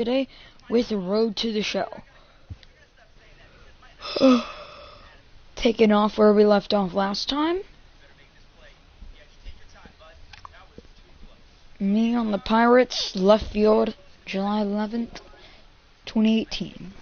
today with Road to the Show. Taking off where we left off last time. Me on the Pirates, left field, July 11th, 2018.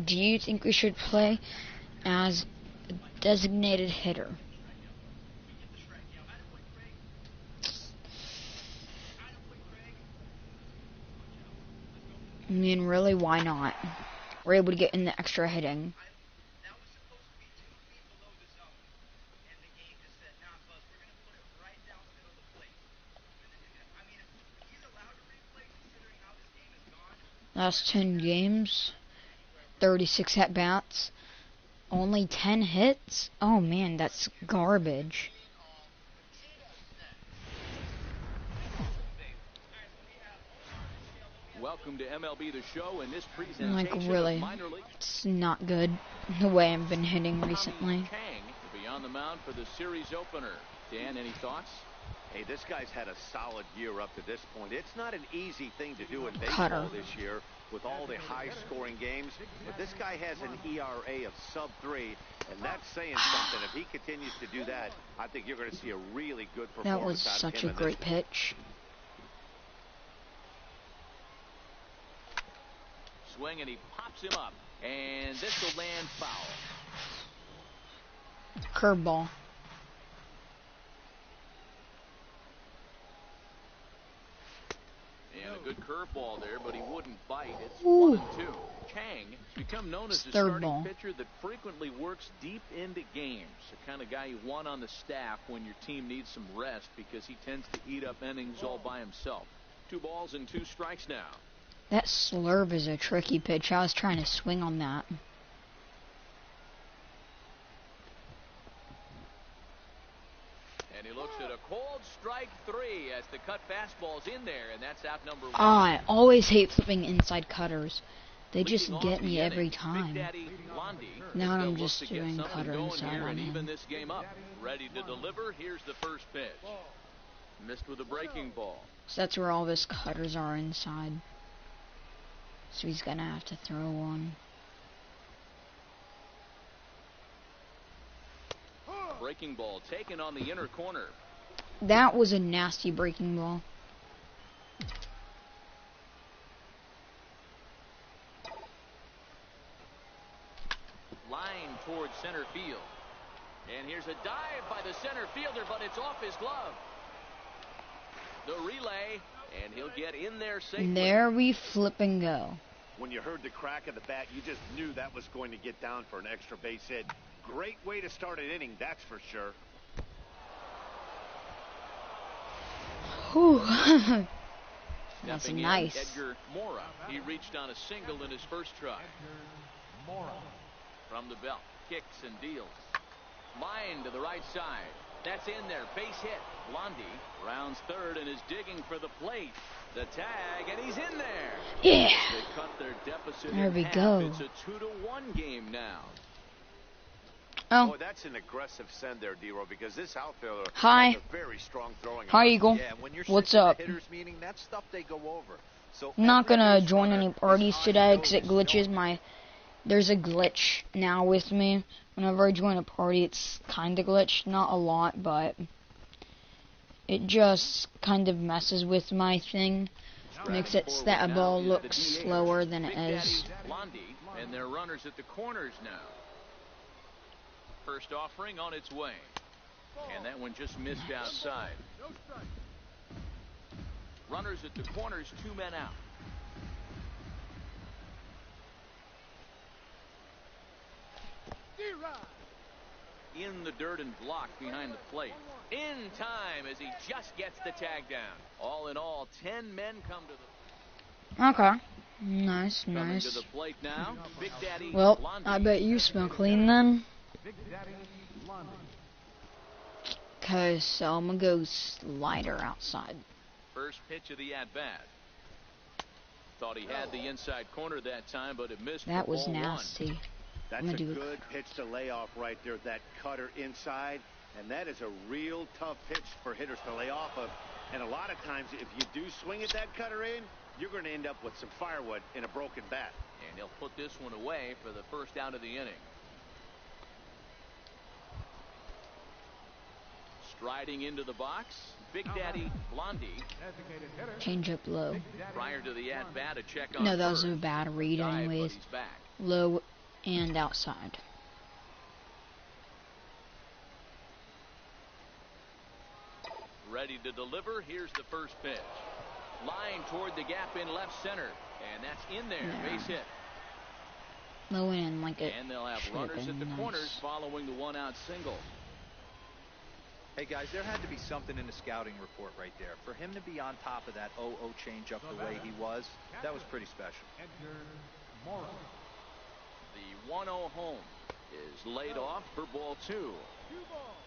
Do you think we should play as a designated hitter? I mean, really, why not? We're able to get in the extra hitting. Last 10 games, 36 at-bats, only 10 hits? Oh man, that's garbage. Welcome to MLB The Show and this presentation like, really, it's not good the way I've been hitting recently. Kang will be on the mound for the series opener. Dan, any thoughts? Hey, this guy's had a solid year up to this point. It's not an easy thing to do in baseball this year with all the high-scoring games, but this guy has an ERA of sub-3, and that's saying something. If he continues to do that, I think you're going to see a really good performance. That was such a great pitch. Swing, and he pops him up, and this will land foul. Curveball. And a good curveball there, but he wouldn't bite. It's 1-2. Kang has become known as a starting pitcher that frequently works deep into games. The kind of guy you want on the staff when your team needs some rest because he tends to eat up innings all by himself. 2 balls and 2 strikes now. That slurve is a tricky pitch. I was trying to swing on that. And he looks at a cold strike 3 as the cut fastball's in there, and that's out number 1. I always hate flipping inside cutters. They just get me every time. Now I'm just doing cutter inside on him. Even this game up. Ready to deliver. Here's the first pitch. Missed with a breaking ball. So that's where all of his cutters are inside. So he's gonna have to throw one. Breaking ball taken on the inner corner. That was a nasty breaking ball. Line towards center field. And here's a dive by the center fielder, but it's off his glove. The relay, and he'll get in there safely. There we flip and go. When you heard the crack of the bat, you just knew that was going to get down for an extra base hit. Great way to start an inning, that's for sure. Whew. That's nice. Edgar Mora. He reached on a single in his first try. From the belt, kicks and deals. Line to the right side. That's in there. Base hit. Blondie rounds third and is digging for the plate. The tag, and he's in there. Yeah. They cut their deficit there we in half. go. It's a 2-1 game now. Oh. Boy, that's an aggressive send there, D-Row, because this outfielder has a very strong throwing. Hi, Eagle. Yeah, when you're what's up? Hitters meeting, that's stuff they go over. So I'm not gonna join any parties today because it glitches my. There's a glitch now with me. Whenever I join a party, it's kind of glitched. Not a lot, but it just kind of messes with my thing. Makes it so that a ball looks slower than it is. And their runners at the corners now. First offering on its way. And that one just missed outside. Runners at the corners, 2 men out. In the dirt and blocked behind the plate. In time as he just gets the tag down. All in all, 10 men come to the... Okay. Nice, Coming nice. to the plate now, Big Daddy Well, Blondie. I bet you smell clean then. Okay, so I'm gonna go slider outside. First pitch of the at-bat. Thought he had the inside corner that time, but it missed. That for was ball nasty. one. That's a good pitch to lay off right there, that cutter inside. And that is a real tough pitch for hitters to lay off of. And a lot of times, if you do swing at that cutter in, you're going to end up with some firewood in a broken bat. And he'll put this one away for the first out of the inning. Striding into the box, Big Daddy Blondie. Change up low. Prior to the at-bat, a check on No, that was first. a bad read Dive, anyways. but he's back. Low and outside. Ready to deliver. Here's the first pitch. Line toward the gap in left center. And that's in there. Yeah. Base hit. Low and like it. And they'll have runners at the corners following the one-out single. Hey guys, there had to be something in the scouting report right there. For him to be on top of that 0-0 changeup the way he was, that was pretty special. The 1-0 home is laid off for ball 2.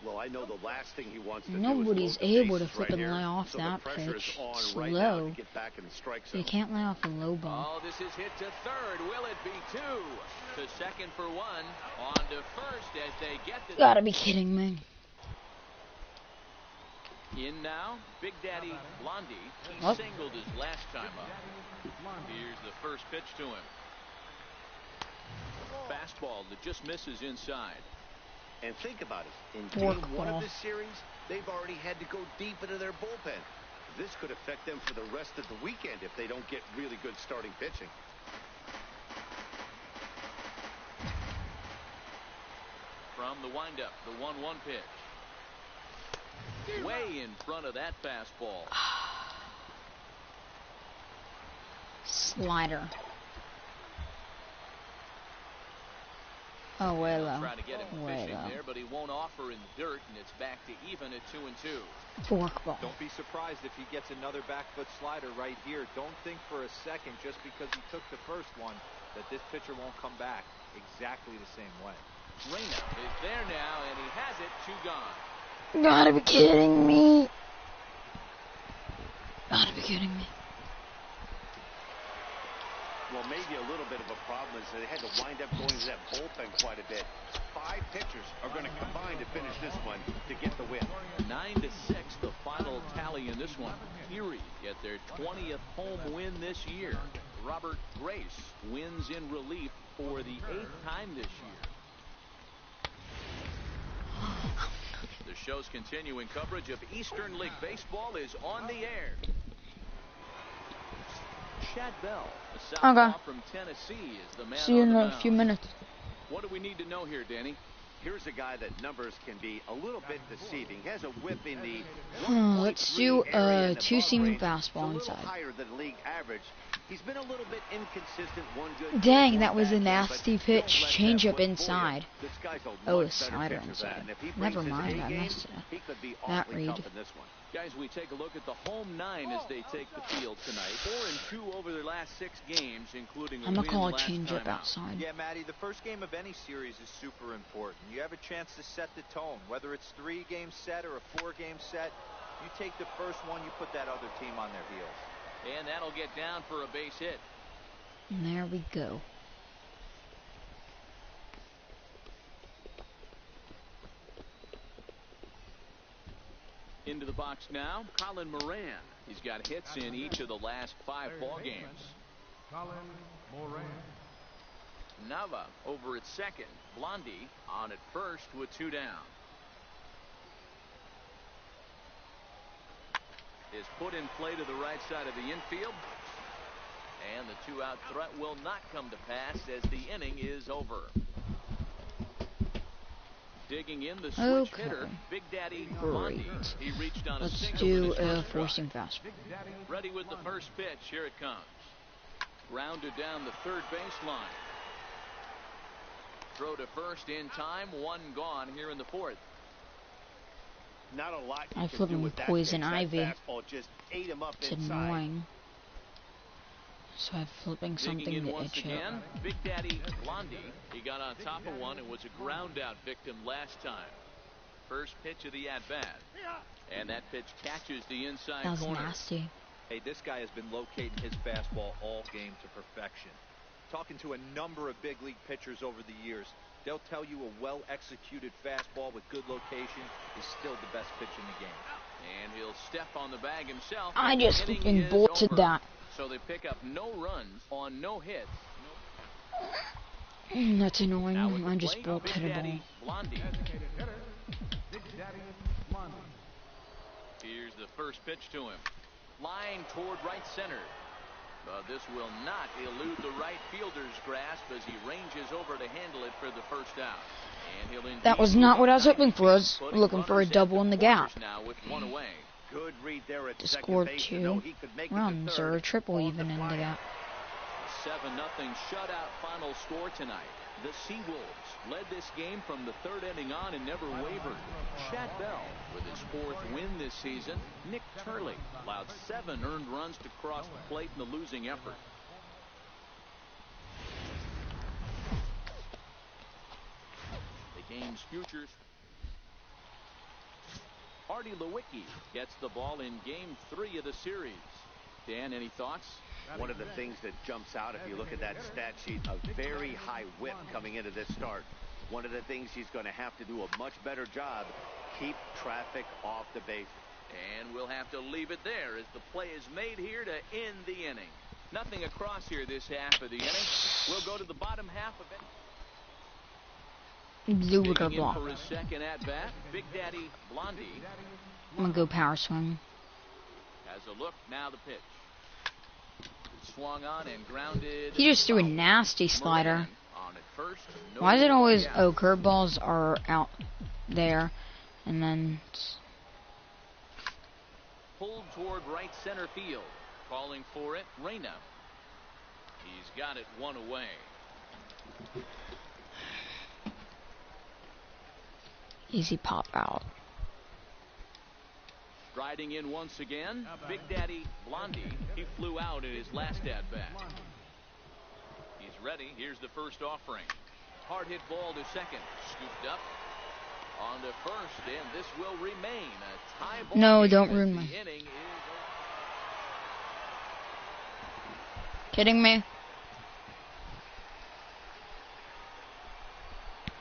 Well, I know the last thing he wants to Nobody's do is load the able to bases flip right and here, lay off so that the pressure pitch. is on It's right now low. to get back in the strike zone. You can't lay off a low ball. Oh, this is hit to third. Will it be 2? To second for 1. On to first as they get the... Gotta be kidding me. In now, Big Daddy Blondie. He Oh. singled his last time up. Here's the first pitch to him. Fastball that just misses inside. And think about it. In Fork game 1 ball. of this series, they've already had to go deep into their bullpen. This could affect them for the rest of the weekend if they don't get really good starting pitching. From the windup, the 1-1 pitch. Way in front of that fastball. Slider. Oh, way low. Try to get him Way fishing low. there, but he won't offer in the dirt, and it's back to even at 2-2. Fork ball. Don't be surprised if he gets another back foot slider right here. Don't think for a second, just because he took the first one, that this pitcher won't come back exactly the same way. Reyna is there now, and he has it. 2 gone. Gotta be kidding me. Gotta be kidding me. Well, maybe a little bit of a problem is they had to wind up going to that bullpen quite a bit. 5 pitchers are going to combine to finish this one to get the win. 9-6, the final tally in this one. Erie get their 20th home win this year. Robert Grace wins in relief for the 8th time this year. The show's continuing coverage of Eastern League Baseball is on the air. Chad Bell, a southpaw from Tennessee, is the man See you on in the a mound. few minutes. What do we need to know here, Danny? Here's a guy that numbers can be a little bit deceiving. He has a whip in the Let's do 1.3 area in a the two-seam above range. fastball It's a little inside. higher than league average. He's been a little bit inconsistent. One good Dang, game, that one was a bad game, nasty but pitch. don't let Change that up whip fool you. inside. This guy's a Oh, a much better slider pitcher than that. inside. And if he Never brings his mind, A I game, missed it. he could be That awfully read. tough in this one. Guys, we take a look at the home 9 as they take the field tonight. 4-2 over their last 6 games, including a I'm win gonna call a last change up time out. outside. Yeah, Matty, the first game of any series is super important. You have a chance to set the tone. Whether it's 3-game set or a 4-game set, you take the first one, you put that other team on their heels. And that'll get down for a base hit. And there we go. Into the box now, Colin Moran. He's got hits in each of the last 5 ball games. Colin Moran. Nava over at second. Blondie on at first with 2 down. is put in play to the right side of the infield. And the two-out threat will not come to pass as the inning is over. Digging in the switch hitter, Big Daddy Blondie. He reached on a single with his first forcing fastball. Ready with the first pitch. Here it comes. Grounded down the third baseline. Throw to first in time. One gone here in the fourth. Not a lot I flip him with poison ivy. Just ate him up it's inside. Annoying. So I'm flipping something to once itch again, up. Big Daddy Blondie. He got on top of one and was a ground out victim last time. First pitch of the at-bat. And that pitch catches the inside That was corner. nasty. Hey, this guy has been locating his fastball all game to perfection. Talking to a number of big league pitchers over the years, they'll tell you a well-executed fastball with good location is still the best pitch in the game. And he'll step on the bag himself. I just flipping bolted that. So they pick up no runs on no hits. That's annoying. I just bolted a ball. Blondie. Big Daddy Blondie. Here's the first pitch to him. Line toward right center. But this will not elude the right fielder's grasp as he ranges over to handle it for the first out. And he'll that was not what I was hoping for. I was looking for a double in the gap. Now with one away. Good read there at Scored base. 2 runs or a triple even in the gap. 7-0 shutout final score tonight. The Seawolves led this game from the third inning on and never wavered. Chad Bell with his 4th win this season. Nick Turley allowed 7 earned runs to cross the plate in the losing effort. The game's futures. Artie Lewicki gets the ball in game 3 of the series. Dan, any thoughts? One of the things that jumps out if you look at that stat sheet, a very high whip coming into this start. One of the things he's going to have to do a much better job, keep traffic off the bases. And we'll have to leave it there as the play is made here to end the inning. Nothing across here this half of the inning. We'll go to the bottom half of it. Blue block. For his second at bat, Big Daddy Blondie. I'm gonna go power swing. Has a look, now the pitch. Swung on and grounded. He just threw a nasty slider. On at first, no. Why is it always curveballs are out there and then pulled toward right center field. Calling for it, Reyna. He's got it one away. Easy pop out. Striding in once again, Big Daddy Blondie. He flew out in his last at-bat. He's ready. Here's the first offering. Hard hit ball to second. Scooped up. On to first, and this will remain a tie ball. No, don't ruin my. Kidding me?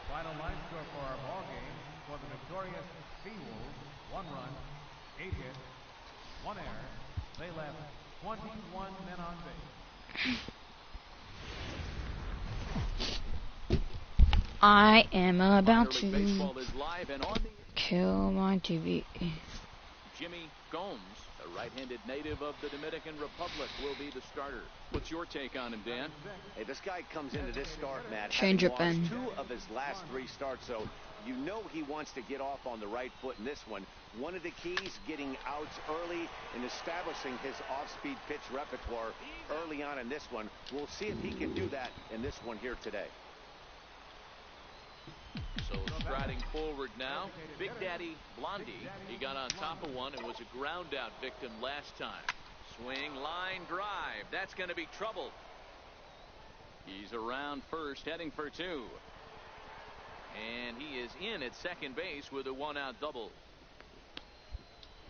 Final line score for our ball game for the victorious Seawolves: 1 run, 8 hits, 1 error. They left 21 men on base. I am about to kill my TV. Jimmy Gomes, a right-handed native of the Dominican Republic, will be the starter. What's your take on him, Dan? Hey, this guy comes into this start, Matt, Change up having in. lost 2 of his last 3 starts, so you know he wants to get off on the right foot in this one. One of the keys, getting outs early and establishing his off-speed pitch repertoire early on in this one. We'll see if he can do that in this one here today. So striding forward now, Big Daddy Blondie. He got on top of one and was a ground out victim last time. Swing, line, drive. That's going to be trouble. He's around first, heading for 2. And he is in at second base with a 1-out double.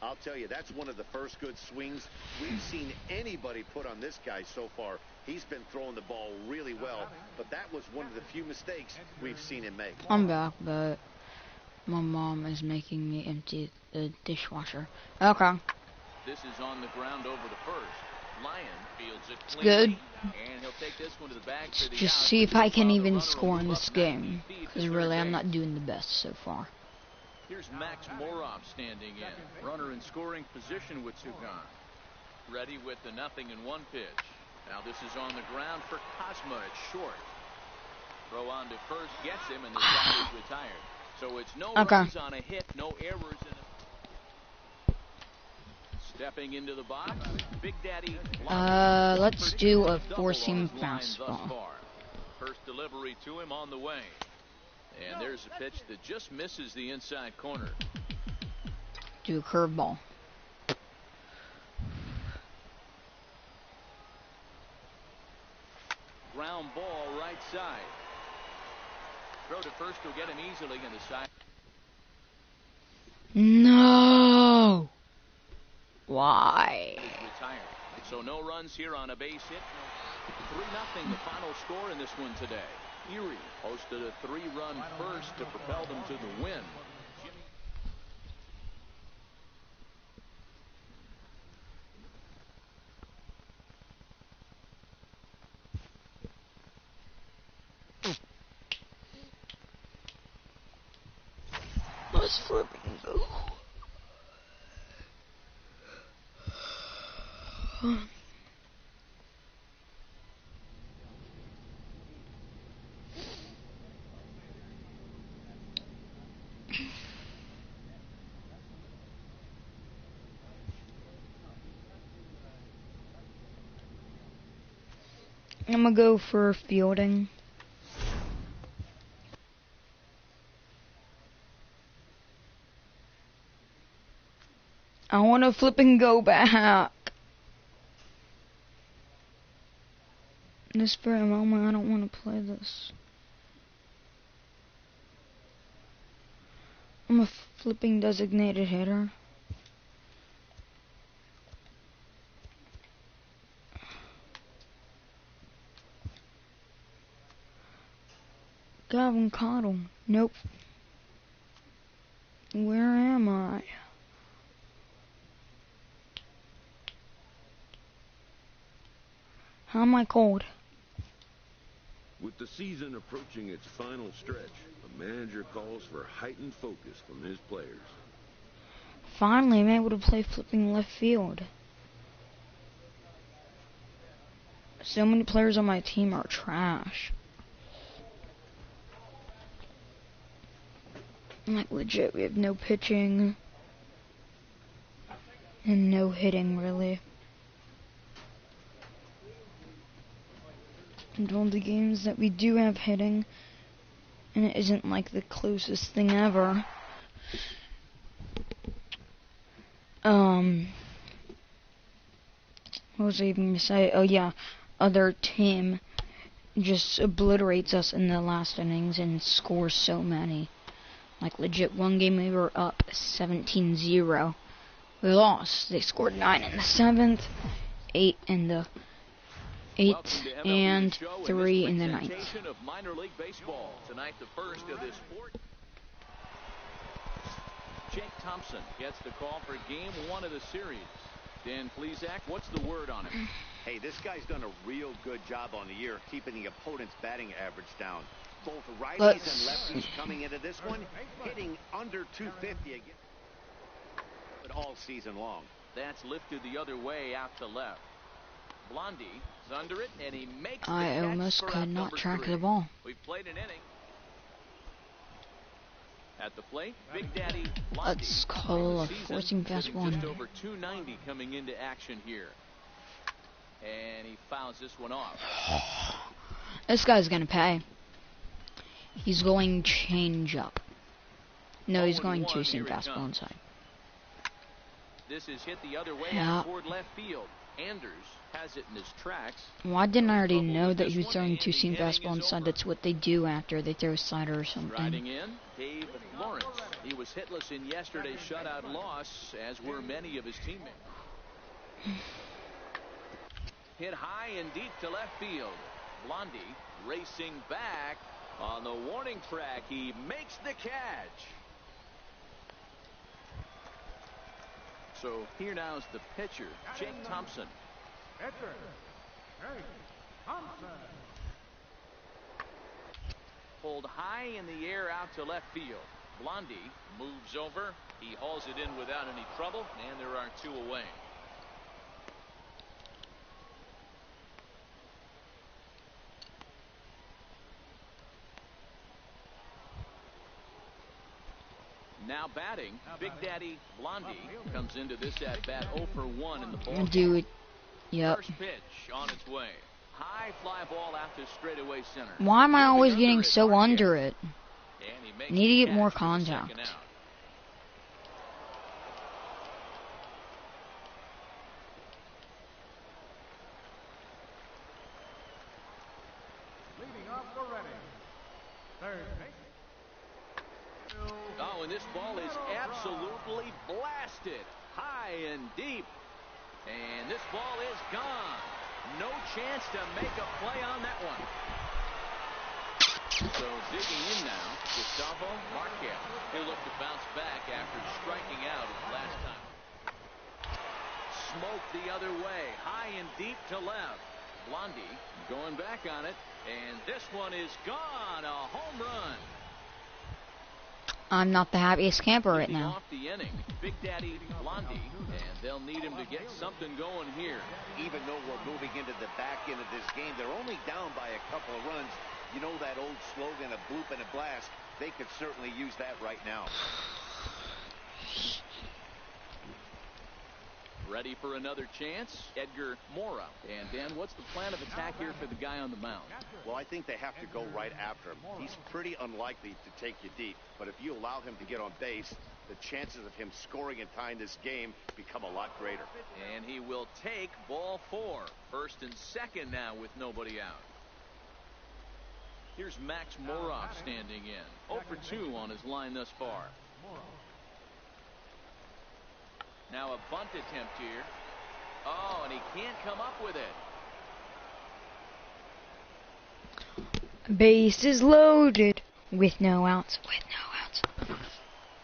I'll tell you, that's one of the first good swings we've seen anybody put on this guy so far. He's been throwing the ball really well, but that was one of the few mistakes we've seen him make. I'm back, but my mom is making me empty the dishwasher. Okay. This is on the ground over the first. Lyon fields it It's cleanly, good. and he'll take this one to the bag for the Just out. see if I can While the even runner score will in move this up game. 90 feet to Because third really, I'm base. not doing the best so far. Here's Max Moroff standing in. Runner in scoring position with two gone. Ready with the 0-1 pitch. Now this is on the ground for Cosma. It's short. Throw on to first gets him, and the side is retired. So it's no runs on a hit, no errors in a... Stepping into the box, Big Daddy. Let's do a four-seam fastball. First delivery to him on the way. And there's a pitch that just misses the inside corner. Do a curveball. Ground ball right side. Throw to first will get him easily in the side. No. Why? Retired. So no runs here on a base hit. 3-0 the final score in this one today. Erie posted a 3-run first to propel them to the win. Let's flipping go. I'm gonna go for fielding. I want to flip and go back. In this very moment, I don't want to play this. I'm a flipping designated hitter. Gavin Cottle. Nope. Where am I? How am I cold? With the season approaching its final stretch, a manager calls for heightened focus from his players. Finally, I'm able to play flipping left field. So many players on my team are trash. Like, legit, we have no pitching and no hitting, really. And all the games that we do have hitting, and it isn't like the closest thing ever. What was I even gonna say? Oh yeah, other team just obliterates us in the last innings and scores so many. Like, legit, one game we were up 17-0. We lost. They scored 9 in the 7th, 8 in the 8th, and 3 in the 9th. Of minor league baseball. Tonight, the first of this sport. Jake Thompson gets the call for game 1 of the series. Dan Plesac, what's the word on him? Hey, this guy's done a real good job on the year keeping the opponent's batting average down. Both righties and lefties coming into this one hitting under 250 again, but all season long. That's lifted the other way out to left. Blondie is under it, and he makes the I catch almost for could out not number track 3. the ball. We've played an inning. At the plate, Big Daddy Blondie. Let's call a forcing fastball. Just over 290 coming into action here. And he fouls this one off. This guy's gonna pay. He's going change up. No, he's going two-seam fastball inside. This is hit the other way out toward left field. Anders has it in his tracks. Why didn't I already know that he was throwing two-seam fastball inside? That's what they do after they throw a slider or something. Riding in, Dave Lawrence. He was hitless in yesterday's shutout loss, as were many of his teammates. Hit high and deep to left field. Blondie racing back on the warning track. He makes the catch. So here now is the pitcher, Jake Thompson. Pulled high in the air out to left field. Blondie moves over. He hauls it in without any trouble, and there are 2 away. Now batting, Big Daddy Blondie comes into this at bat 0 for 1 in the ball. Dude, yep. First pitch on its way. High fly ball out to straightaway center. Why am I always getting so under it? And he makes Need to get more the catch for the contact. second out. Leading off for Reading. Third base. Oh, and this ball is absolutely blasted high and deep. And this ball is gone. No chance to make a play on that one. So digging in now, Gustavo Marquez. He'll look to bounce back after striking out last time. Smoke the other way, high and deep to left. Blondie going back on it, and this one is gone. A home run. I'm not the happiest camper right now. Off the inning, Big Daddy Blondie, and they'll need him to get something going here. Even though we're moving into the back end of this game, they're only down by a couple of runs. You know that old slogan, a bloop and a blast. They could certainly use that right now. Ready for another chance? Edgar Mora. And Dan, what's the plan of attack here for the guy on the mound? Well, I think they have to go right after him. He's pretty unlikely to take you deep, but if you allow him to get on base, the chances of him scoring and tying this game become a lot greater. And he will take ball 4. First and second now with nobody out. Here's Max Moroff standing in. 0 for 2 on his line thus far. Now a bunt attempt here. Oh, and he can't come up with it. Base is loaded with no outs.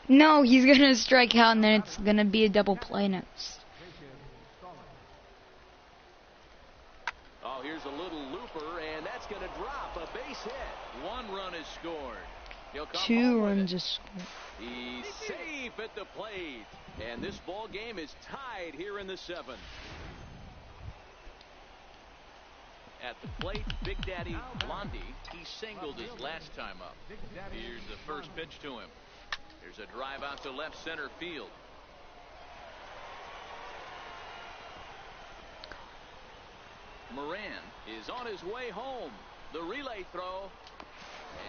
No, he's gonna strike out, and then it's gonna be a double play next. Oh, here's a little looper, and that's gonna drop. A base hit. 1 run is scored. He'll come 2 runs is scored. He's safe at the plate. And this ball game is tied here in the 7th. At the plate, Big Daddy Blondie. He singled his last time up. Here's the first pitch to him. There's a drive out to left center field. Moran is on his way home. The relay throw.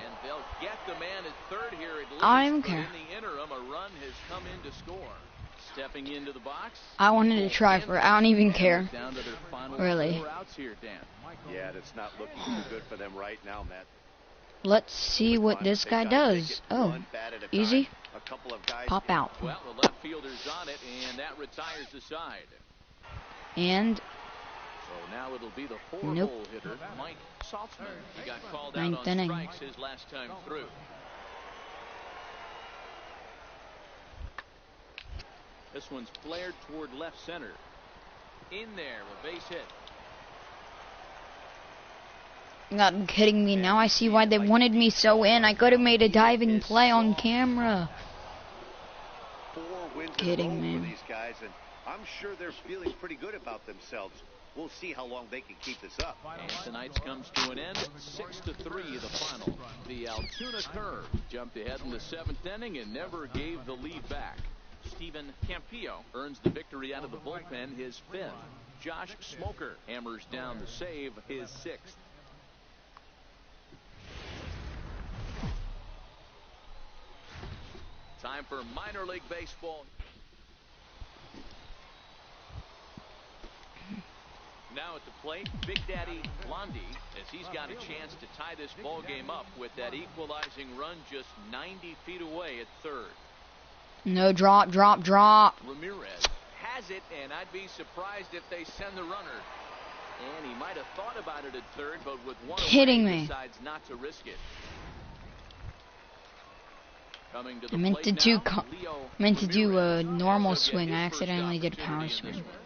And they'll get the man at third here at least. I don't but care. in the interim, a run has come in to score. Stepping into the box. I wanted to try for it. I don't even care. Down to their final Really. 4 outs here, Dan. Yeah, it's not looking too good for them right now, Matt. Let's see what this guy does. Oh, easy. A couple of guys Pop out. Well, the left fielder's on it, and that retires the side. And So now it'll be the 4-hole Nope. hitter, Mike Saltzman. He got called out Ninth on inning. strikes his last time through. This one's flared toward left center. In there, a base hit. you gotta be kidding me. Now I see why they wanted me so in. I could have made a diving play on camera. 4 wins Kidding in a row me. for these guys, and I'm sure they're feeling pretty good about themselves. We'll see how long they can keep this up. And tonight's comes to an end. 6-3 the final. The Altoona Curve jumped ahead in the 7th inning and never gave the lead back. Stephen Campillo earns the victory out of the bullpen, his 5th. Josh Smoker hammers down the save, his 6th. Time for minor league baseball. Now at the plate, Big Daddy Blondie, as he's got a chance to tie this ball game up with that equalizing run just 90 feet away at third. No, drop. Ramirez has it, and I'd be surprised if they send the runner. And he might have thought about it at third, but with one Kidding away, me. decides not to risk it. Coming to the I meant plate to now, do Leo meant to do a Ramirez. normal He'll get swing. I his first accidentally did a power opportunity in this swing. one.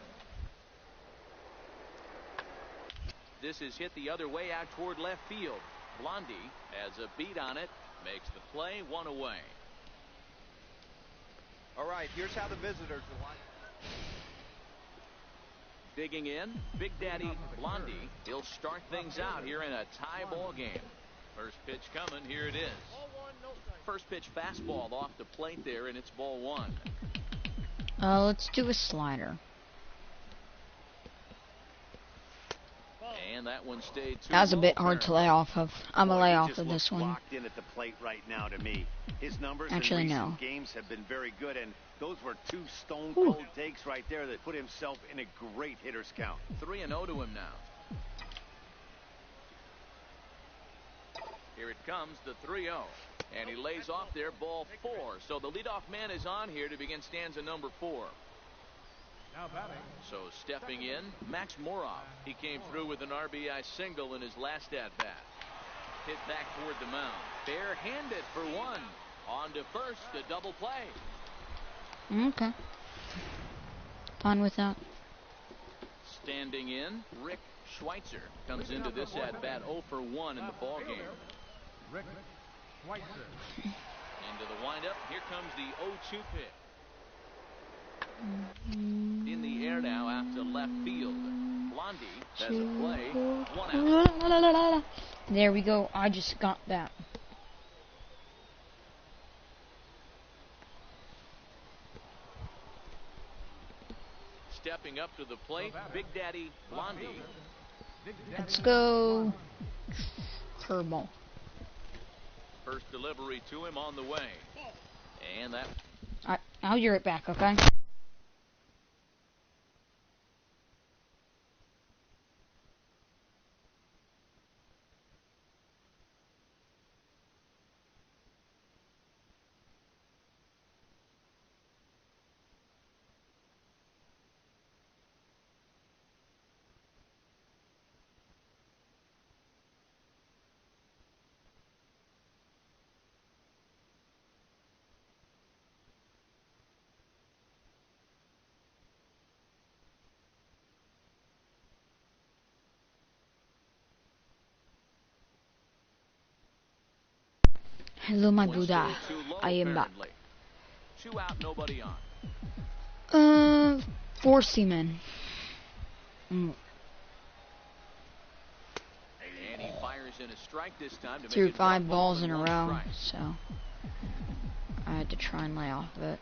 This is hit the other way out toward left field. Blondie has a beat on it, makes the play, 1 away. All right, here's how the visitors will line. Digging in, Big Daddy Blondie. He'll start things out here in a tie ball game. First pitch coming. Here it is. First pitch fastball off the plate there, and it's ball one. Let's do a slider. And that one stayed too That was a low, bit hard to lay off of. I'm gonna lay off of this one. Locked in at the plate right now to me. His numbers Actually, in recent no. games have been very good, and those were two stone cold takes right there that put himself in a great hitter's count. 3-0 to him now. Here it comes, the 3-0. And he lays off there, ball 4. So the leadoff man is on here to begin stanza number 4. Now batting. So stepping in, Max Moroff. He came through with an RBI single in his last at-bat. Hit back toward the mound. Bare-handed for one. On to first, a double play. Okay. Fine with that. Standing in, Rick Schweitzer comes into this at-bat 0 for 1 in the ballgame. Rick Schweitzer. Into the windup, here comes the 0-2 pitch. In the air now out to left field. Blondie has a play. 1 out. There we go. I just got that. Stepping up to the plate, Big Daddy Blondie. Let's go. Curveball. First delivery to him on the way. And that. I'll hear it back, okay? Hello, my Buddha. I am back. 2 out, nobody on. 4 seamen. And he fires in a strike this time to Threw make it 5 1 balls in a and 1 row, strike. so I had to try and lay off of it.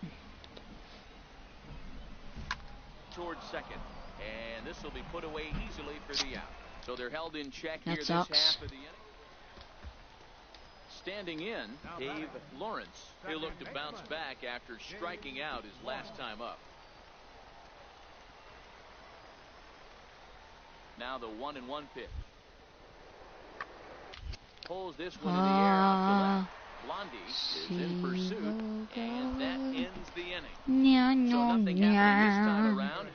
Towards second, and this will be put away easily for the out. So they're held in check That here this sucks. half of the inning. Standing in, Dave Lawrence. He'll look to bounce back after striking out his last time up. Now the 1-1 pitch. Pulls this one in the air out to left. Blondie is in pursuit, and that ends the inning. So nothing happening this time around.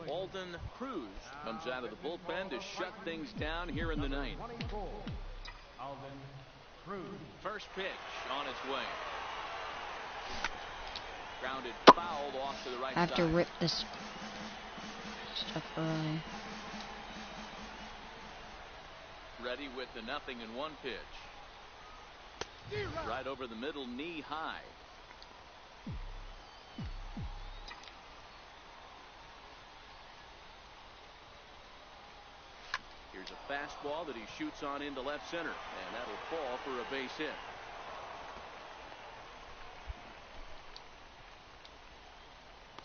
Alden Cruz comes out of the bullpen to shut things down here in the ninth. Alden Cruz. First pitch on its way. Grounded fouled off to the right I have side. to rip this stuff early. Ready with the 0-1 pitch. Right over the middle, knee high. Here's a fastball that he shoots on into left center, and that'll fall for a base hit.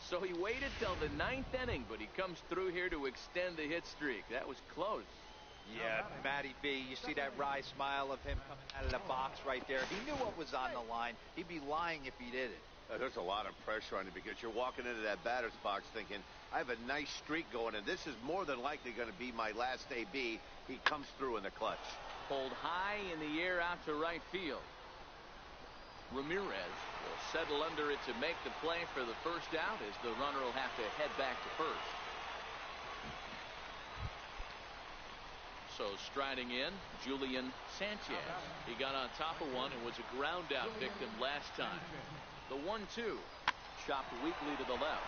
So he waited till the 9th inning, but he comes through here to extend the hit streak. That was close. Yeah, Matty B, you see that wry smile of him coming out of the box right there. He knew what was on the line. He'd be lying if he did it. There's a lot of pressure on you because you're walking into that batter's box thinking, I have a nice streak going, and this is more than likely going to be my last AB. He comes through in the clutch. Pulled high in the air out to right field. Ramirez will settle under it to make the play for the first out, as the runner will have to head back to first. So striding in, Julian Sanchez. He got on top of one and was a ground out victim last time. The 1-2 chopped weakly to the left.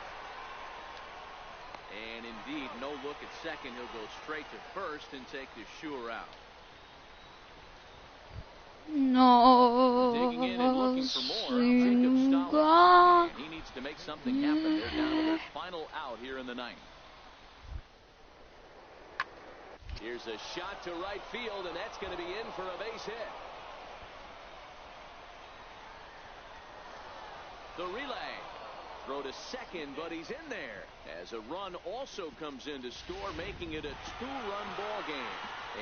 And indeed, no look at second. He'll go straight to first and take the sure out. No. Digging in and looking for more, Jacob Stollick. And he needs to make something happen. They're down to their final out here in the ninth. Here's a shot to right field, and that's going to be in for a base hit. The relay. Throw to second, but he's in there. As a run also comes in to score, making it a two-run ball game.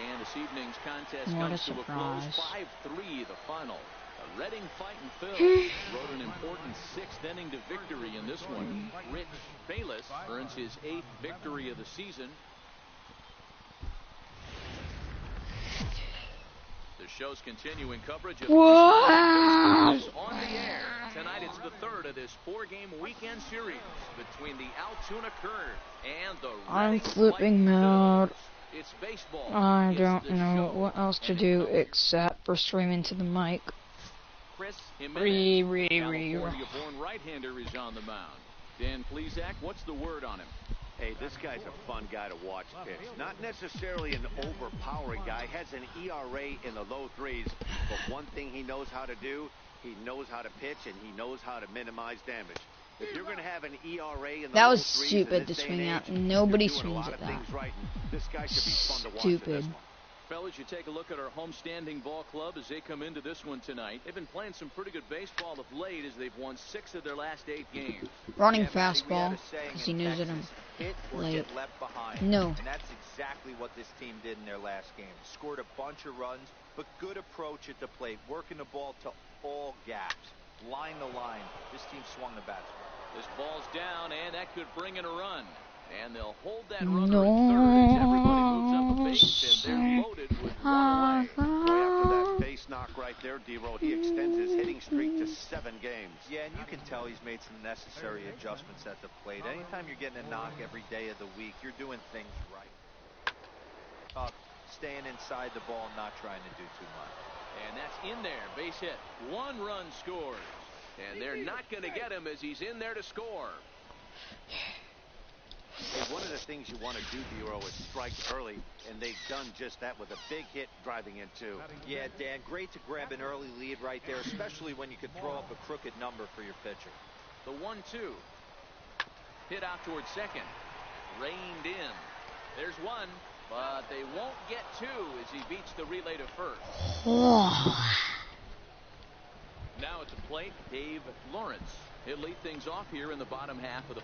And this evening's contest comes to a close. 5-3 the final. A Reading fighting Phil wrote an important sixth inning to victory in this one. Rich Bayless earns his 8th victory of the season. The show's continuing coverage of on the air. Tonight it's the third of this 4-game weekend series between the Altoona Curve and the I'm flipping mode. It's baseball. I don't know what else to do except for streaming to the mic. Chris Jimenez, California-born right-hander, is on the mound. Dan Plesac, what's the word on him? Hey, this guy's a fun guy to watch pitch. Not necessarily an overpowering guy. Has an ERA in the low 3s. But one thing he knows how to do, he knows how to pitch, and he knows how to minimize damage. If you're going to have an ERA in the that was low 3s stupid to swing out. Nobody swings at that. Right, this guy should be fun to watch. Stupid. Fellas, you take a look at our homestanding ball club as they come into this one tonight. They've been playing some pretty good baseball of late as they've won 6 of their last 8 games. Running fastball, because he knows that I'm hit or late. get left behind. No. And that's exactly what this team did in their last game. Scored a bunch of runs, but good approach at the plate, working the ball to all gaps. Line to line. This team swung the bats well. This ball's down, and that could bring in a run. And they'll hold that runner at third as everybody moves up a base, and they're loaded with one away. Boy, after that base knock right there, D-Roll, he extends his hitting streak to 7 games. Yeah, and you can tell he's made some necessary adjustments at the plate. Anytime you're getting a knock every day of the week, you're doing things right. Staying inside the ball and not trying to do too much. And that's in there. Base hit. 1 run scores. And they're not going to get him as he's in there to score. Hey, one of the things you want to do, D-Roll, is strike early, and they've done just that with a big hit driving in, too. Yeah, Dan, great to grab an early lead right there, especially when you could throw up a crooked number for your pitcher. The 1-2. Hit out towards second. Reined in. There's 1, but they won't get 2 as he beats the relay to first. Now at the plate, Dave Lawrence. He'll lead things off here in the bottom half of the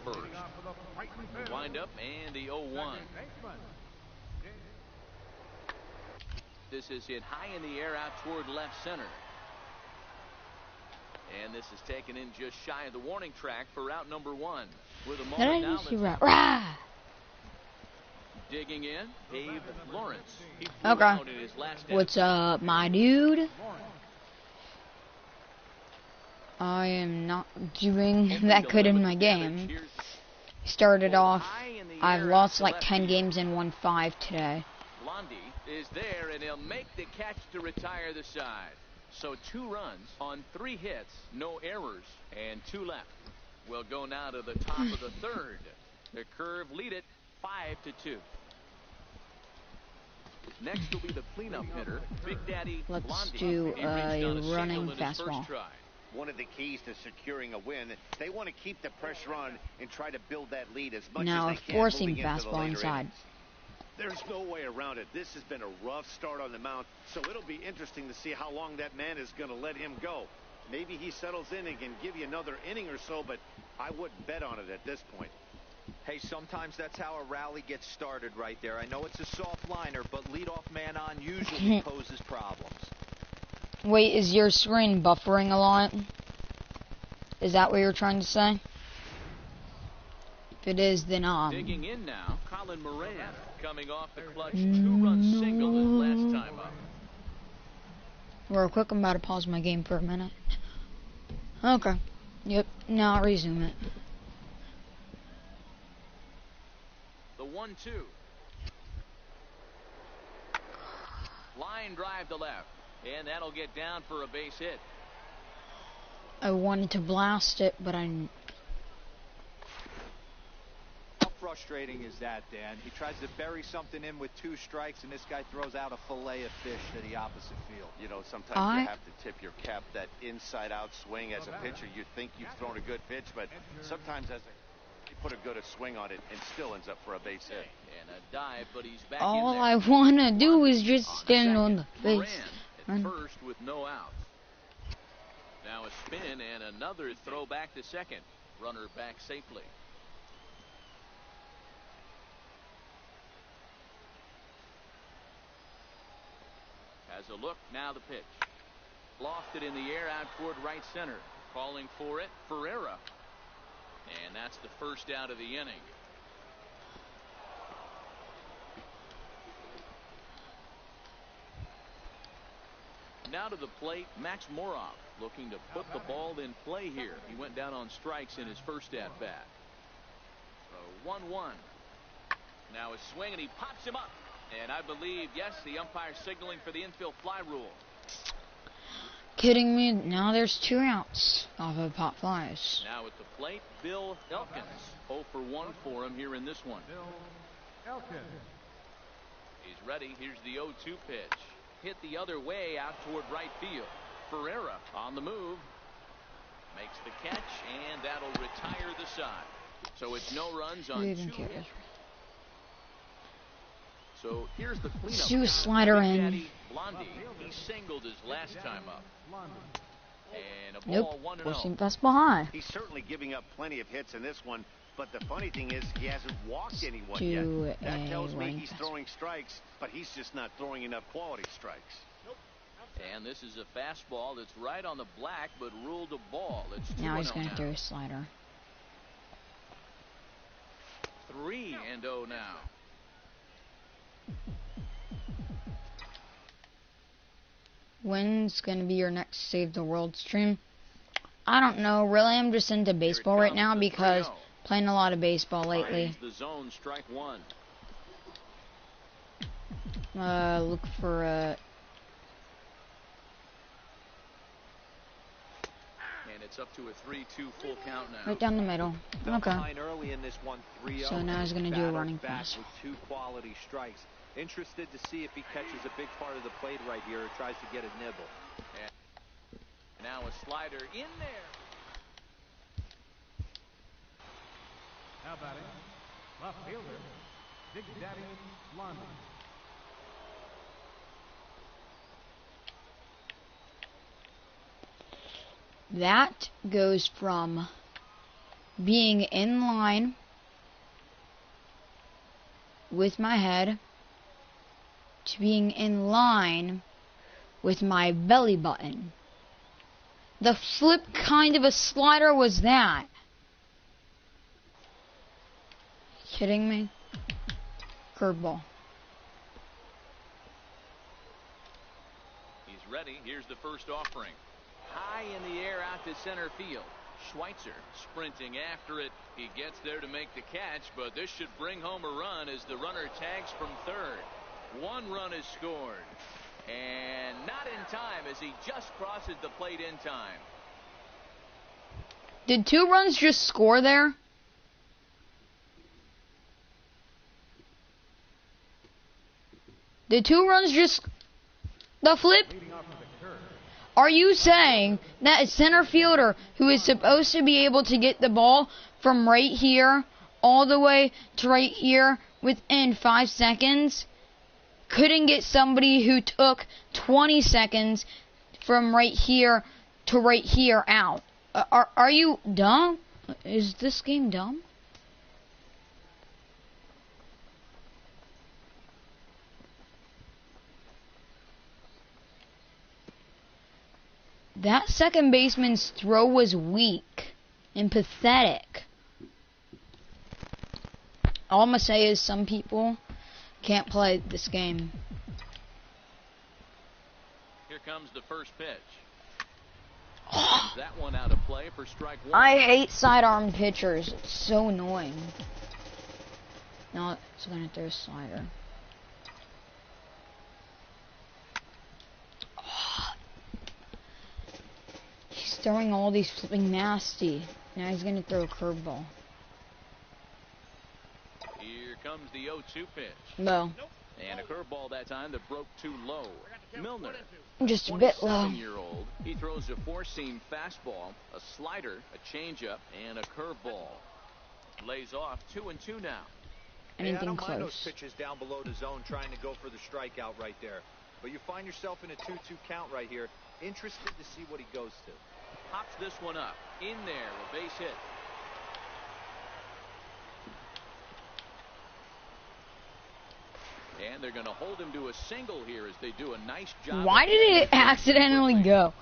first. Wind up and the 0-1. This is hit high in the air out toward left center. And this is taken in just shy of the warning track for out number 1. With a moment now. Digging in, Dave Lawrence. Okay. What's up, my dude? I am not doing that good in my game. Started off, I've lost like 10 games and won 5 today. Blondie is there, and he'll make the catch to retire the side. So 2 runs on 3 hits, no errors, and 2 left. We'll go now to the top of the third. The Curve lead it 5-2. Next will be the cleanup hitter, Big Daddy Blondie. Let's do a running fastball. One of the keys to securing a win, they want to keep the pressure on and try to build that lead as much as they can. Now, forcing fastball inside. There's no way around it. This has been a rough start on the mound, so it'll be interesting to see how long that man is going to let him go. Maybe he settles in and can give you another inning or so, but I wouldn't bet on it at this point. Hey, sometimes that's how a rally gets started right there. I know it's a soft liner, but leadoff man on usually poses problems. Wait, is your screen buffering a lot? Is that what you're trying to say? If it is, then digging in now, Colin Moran coming off the clutch 2-run single his last time up. Real quick, I'm about to pause my game for a minute. Okay. Yep, now I'll resume it. The 1-2. Line drive to left. And that'll get down for a base hit. I wanted to blast it, but I... frustrating is that, Dan? He tries to bury something in with 2 strikes, and this guy throws out a fillet of fish to the opposite field. You know, sometimes you have to tip your cap. That inside-out swing as a pitcher, you think you've thrown a good pitch, but sometimes you put a good swing on it and still ends up for a base hit. And a dive, but he's back All in there. I want to do is just stand on the base. At first with no outs. Now a spin and another throw back to second. Runner back safely. Has a look, now the pitch. Lofted in the air out toward right center. Calling for it, Ferreira. And that's the first out of the inning. Now to the plate, Max Moroff looking to put the ball in play here. He went down on strikes in his first at-bat. So 1-1. Now a swing, and he pops him up. And I believe, yes, the umpire signaling for the infield fly rule. Kidding me? Now there's 2 outs off of pop flies. Now at the plate, Bill Elkins. 0 for 1 for him here in this one. Bill Elkins. He's ready. Here's the 0-2 pitch. Hit the other way out toward right field. Ferreira on the move. Makes the catch, and that'll retire the side. So it's no runs on 2 hits. So here's the cleanup. Let's do a slider in. Blondie, he singled his last time up. And a ball Nope. 1-0. Pushing fastball high. He's certainly giving up plenty of hits in this one, but the funny thing is he hasn't walked anyone Do yet. That tells me running he's fastball. throwing strikes, but he's just not throwing enough quality strikes. And this is a fastball that's right on the black, but ruled a ball. It's 2-0 Now he's going to now. throw a slider. 3-0 now. When's going to be your next Save the World stream? I don't know. Really, I'm just into baseball right now because playing a lot of baseball lately. The zone, strike 1. Look for And it's up to a 3-2 full count now. right down the middle. Okay. Early in this one, 3-0. So now he's going to do a running pass. With 2 quality strikes. Interested to see if he catches a big part of the plate right here or tries to get a nibble. And now a slider in there. Now batting, left fielder, Big Daddy Blondie. That goes from being in line with my head to being in line with my belly button. The flip kind of a slider was that. Kidding me? Curveball. He's ready. Here's the first offering. High in the air out to center field. Schweitzer sprinting after it. He gets there to make the catch, but this should bring home a run as the runner tags from third. 1 run is scored. And not in time as he just crosses the plate in time. Did 2 runs just score there? Did 2 runs just... The flip? Are you saying that a center fielder who is supposed to be able to get the ball from right here all the way to right here within 5 seconds couldn't get somebody who took 20 seconds from right here to right here out? Are you dumb? Is this game dumb? That second baseman's throw was weak and pathetic. All I'm going to say is some people can't play this game. Here comes the first pitch. That one out of play for strike 1. I hate sidearm pitchers. It's so annoying. Now it's going to throw a slider. He's throwing all these flipping nasty. Now he's going to throw a curveball. comes the 0-2 pitch. No. And a curveball that time that broke too low. Milner, Just a bit low. 27-year-old. He throws a four-seam fastball, a slider, a changeup, and a curveball. Lays off 2-2 now. Anything I don't close. mind those pitches down below the zone trying to go for the strikeout right there. But you find yourself in a 2-2 count right here. Interested to see what he goes to. Pops this one up. In there, a base hit. And they're going to hold him to a single here as they do a nice job. Why did it accidentally go?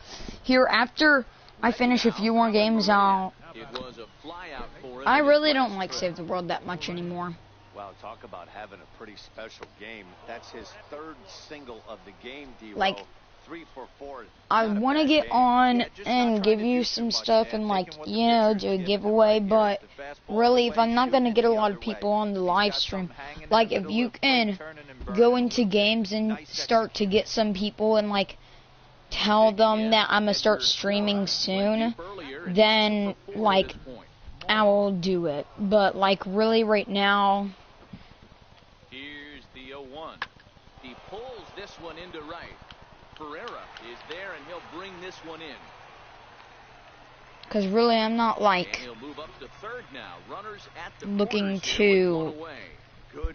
Here, after I finish a few more games, It was a fly out for him. I really don't like Save the World that much anymore. Well, talk about having a pretty special game. That's his third single of the game, D-Row. Like, 3 for 4. I want to get on and give you some stuff and, like, you know, do a giveaway, but really, if I'm not going to get a lot of people on the live stream, like, if you can go into games and start to get some people and, like, tell them that I'm going to start streaming soon, then, like, I will do it. But, like, really right now... Here's the 0-1. He pulls this one into right. Pereira is there, and he'll bring this one in. Because really, I'm not, like, he'll move up to third now. Runners at the looking to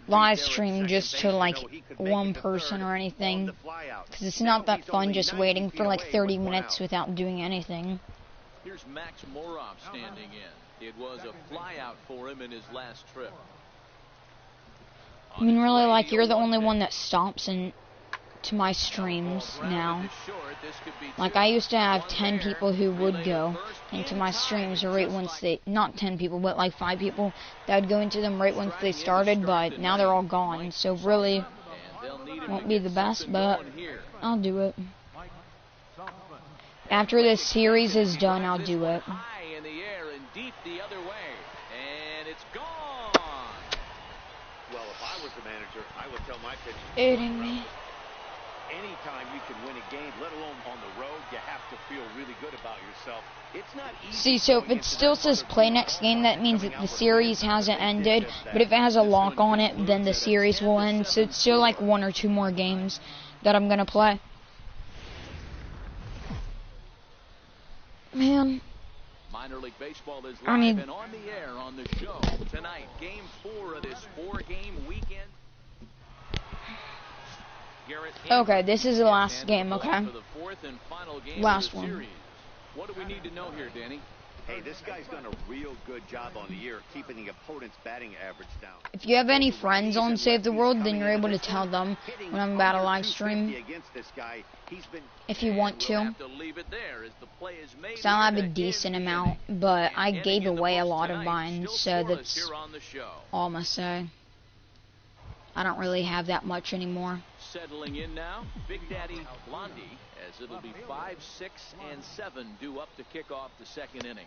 live stream just to, like, one person or anything. Because it's not that fun just waiting for, like, 30 minutes without doing anything. Here's Max Morov standing in. It was a flyout for him in his last trip. I mean, really, like, you're the only one that stops and to my streams now. Like, I used to have 10 people who would go into my streams right once they, not 10 people, but like 5 people that would go into them right once they started, but now they're all gone, so really won't be the best, but I'll do it. After this series is done, I'll do it. High in the air and deep the other way, and it's gone. Well, if I was the manager, I would tell my pitchers. Hitting me. Anytime you can win a game, let alone on the road, you have to feel really good about yourself. It's not easy. See, so if it still says play next game, that means that the series hasn't ended. But if it has a lock on it, then the series will end. So it's still like 1 or 2 more games that I'm gonna play. Man. Minor League Baseball is live and on the air on the show tonight. Game 4 of this 4-game weekend. Okay, this is the last game, okay? Last one. Series. What do we need to know here, Danny? Hey, this guy's done a real good job on the year, keeping the opponent's batting average down. If you have any friends on Save the World, then you're able to tell them when I'm about to live stream. If you want to. So I'll have a decent amount, but I gave away a lot of mine, so that's all I'm going to say. I don't really have that much anymore. Settling in now, Big Daddy Blondie, as it'll be 5, 6, and 7 due up to kick off the second inning.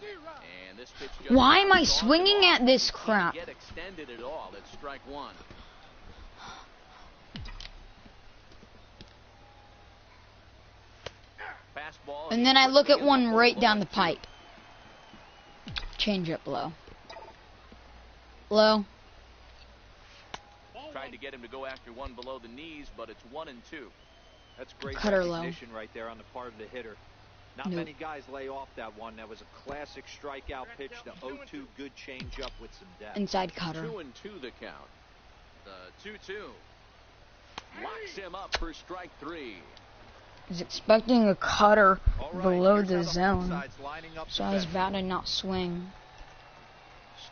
And this pitch just why am I swinging at this crap? Get extended at all. It's strike 1. Fastball. And then I look at one right down the pipe. Change it low. Low. Tried to get him to go after one below the knees, but it's 1-2. That's great Cutter recognition right there on the part of the hitter. Not many guys lay off that one. That was a classic strikeout pitch. The 0-2 good changeup with some depth. Inside cutter. 2-2 the count. The 2-2 locks him up for strike 3. He's expecting a cutter below the zone, so I was about to not swing.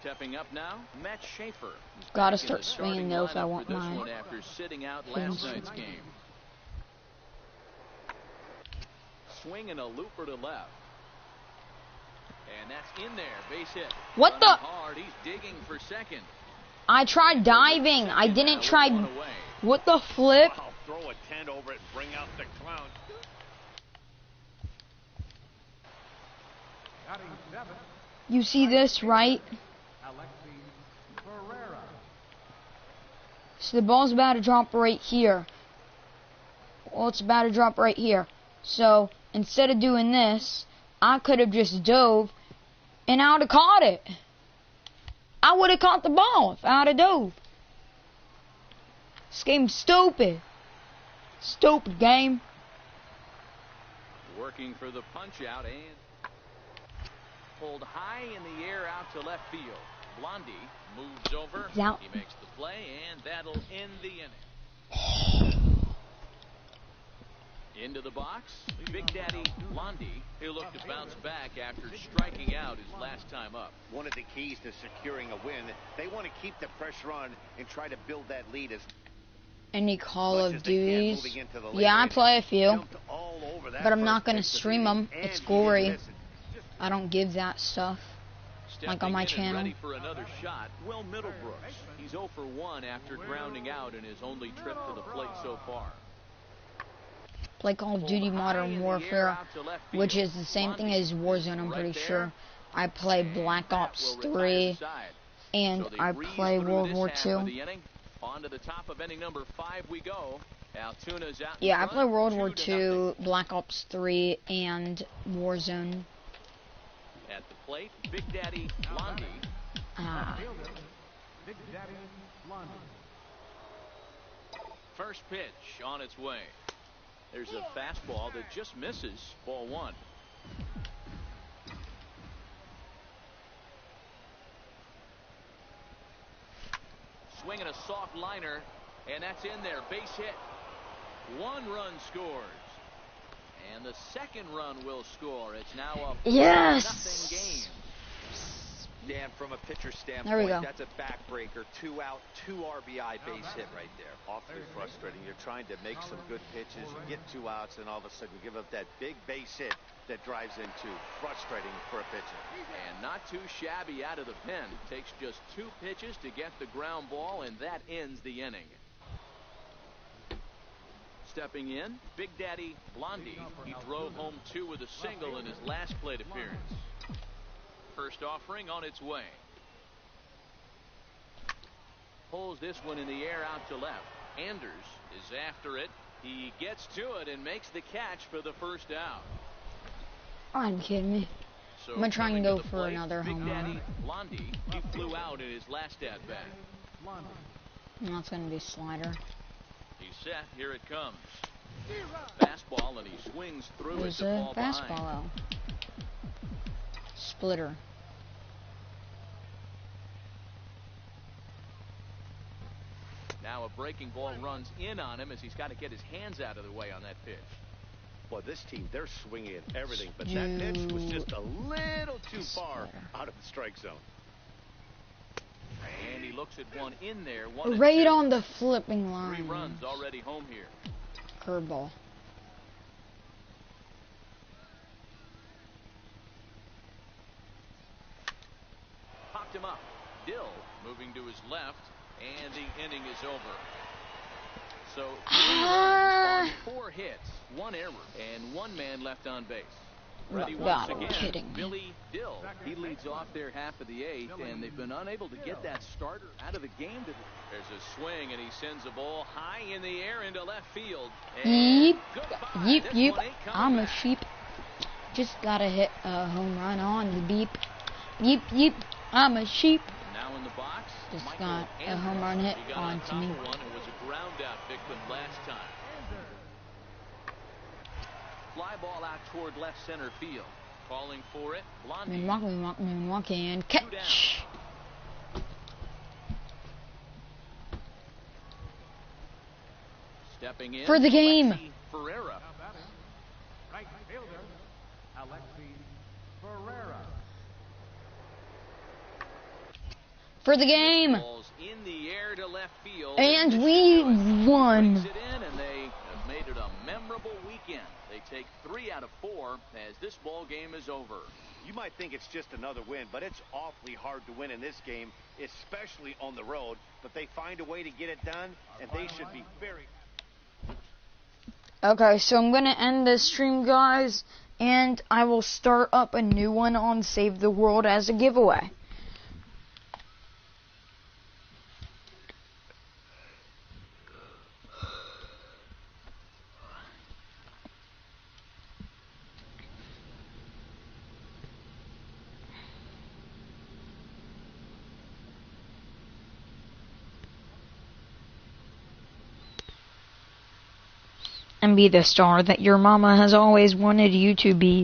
Stepping up now, Matt Schaefer. Gotta start swinging though if I want this my one after sitting out last night's game. Swing and a looper to left. And that's in there, base hit. What the? Hard. He's digging for second. I tried diving. I didn't try. What the flip? I'll throw a tent over it and bring out the clown. You see this, right? So the ball's about to drop right here. Well, it's about to drop right here. So instead of doing this, I could have just dove and I would have caught it. I would have caught the ball if I would have dove. This game's stupid. Stupid game. Working for the punch out and pulled high in the air out to left field. Blondie moves over. Out. He makes the play, and that'll end the inning. Into the box, Big Daddy Blondie. He'll look to bounce back after striking out his last time up. One of the keys to securing a win, they want to keep the pressure on and try to build that lead as Any Call of much as they can Duties? moving into the Yeah, I later play a innings. few, Jumped all over that but I'm first not gonna pitch of the stream inning, them. and It's he didn't gory. miss it. I don't give that stuff. Like on my Stepping in and channel. ready for another shot, Will Middlebrooks. He's 0 for 1 after grounding out in his only trip to the plate so far. Play Call of Duty Modern Warfare, which is the same thing as Warzone, I'm pretty sure. I play Black Ops 3, and I play World War 2. On to the top of inning number 5 we go. Altuna's out. Yeah, I play World War 2, Black Ops 3, and Warzone. At the plate, Big Daddy Blondie. Big Daddy Blondie. First pitch on its way. There's a fastball that just misses. Ball 1. Swinging a soft liner, and that's in there. Base hit. 1 run scores. And the second run will score. It's now a 4-0 game. Dan, from a pitcher There we standpoint, go. that's a backbreaker. 2 out, 2 RBI base hit right there. Awfully frustrating. You're trying to make some good pitches, you get 2 outs, and all of a sudden you give up that big base hit that drives in 2. Frustrating for a pitcher. And not too shabby out of the pen. Takes just 2 pitches to get the ground ball, and that ends the inning. Stepping in, Big Daddy Blondie. He drove home 2 with a single in his last plate appearance. First offering on its way. Pulls this one in the air out to left. Anders is after it. He gets to it and makes the catch for the first out. Are you kidding me? So I'm gonna try and coming go to the for plate, another Big home Daddy run. Blondie. He flew out in his last at bat. That's gonna be slider. He's set. Here it comes. Fastball, and he swings through it There's to a fall behind. fastball out. Splitter. Now a breaking ball runs in on him as he's got to get his hands out of the way on that pitch. Well, this team, they're swinging at everything, but that pitch was just a little too far out of the strike zone. And he looks at one in there. 1-2. Right on the flipping 3 line. runs already home here. Curveball. Popped him up. Dill moving to his left, and the inning is over. So 3 runs on 4 hits, 1 error, and 1 man left on base. Ready once God, again, kidding me. Billy Dill. He leads off their half of the 8th, and they've been unable to get that starter out of the game today. There's a swing, and he sends a ball high in the air into left field. Yeep, Goodbye. yeep, This yeep. one ain't coming I'm a back. sheep. Just gotta hit a home run on the beep. Yeep, yeep. I'm a sheep. Now in the box, Just Michael got a Andrews. home run hit He got onto top me. of one and was a ground out victim last time. Fly ball out toward left center field. Calling for it, Blondie. Moonwalk, and 2 down. catch. Stepping in For the game. Alexi Ferreira. Right fielder, Alexi Ferreira. For the game. Balls in the air to left field. And this we should do it. won. Brings it in, and they have made it a memorable weekend. They take 3 out of 4 as this ball game is over. You might think it's just another win, but it's awfully hard to win in this game, especially on the road. But they find a way to get it done, and they should be very... Okay, so I'm gonna end this stream, guys, and I will start up a new one on Save the World as a giveaway. and be the star that your mama has always wanted you to be.